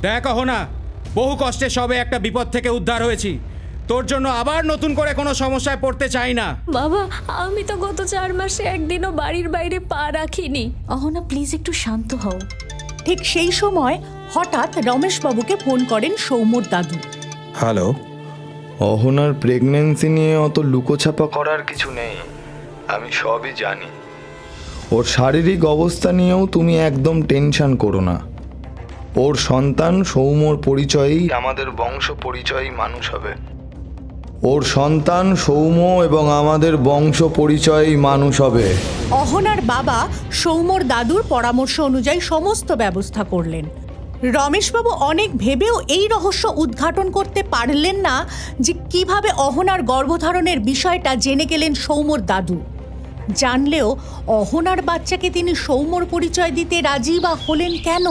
দেখ অহনা, বহু কষ্টে সবে একটা বিপদ থেকে উদ্ধার হয়েছি। তোর জন্য আবার নতুন করে কোনো সমস্যায় পড়তে চাই না। বাবা, আমি তো গত 4 মাসে একদিনও বাড়ির বাইরে পা রাখিনি। অহনা, প্লিজ একটু শান্ত হও। ঠিক সেই সময় হঠাৎ রমেশবাবুকে ফোন করেন সৌম্যর দাদু। হ্যালো, অহনার প্রেগন্যান্সি নিয়ে অত লুকোছাপা করার কিছু নেই, আমি সবই জানি। ওর শারীরিক অবস্থা নিয়েও তুমি একদম টেনশন করো না। ওর সন্তান সৌম্যর পরিচয়েই আমাদের বংশ পরিচয়ী মানুষ হবে। ওর সন্তান সৌম্য এবং আমাদের বংশ পরিচয়ী মানুষ হবে। অহনার বাবা সৌম্যর দাদুর পরামর্শ অনুযায়ী সমস্ত ব্যবস্থা করলেন। রমেশবাবু অনেক ভেবেও এই রহস্য উদ্ঘাটন করতে পারলেন না যে কিভাবে অহনার গর্ভধারণের বিষয়টা জেনে গেলেন সৌম্যর দাদু। জানলেও অহনার বাচ্চাকে তিনি সৌম্যর পরিচয় দিতে রাজি বা হলেন কেন?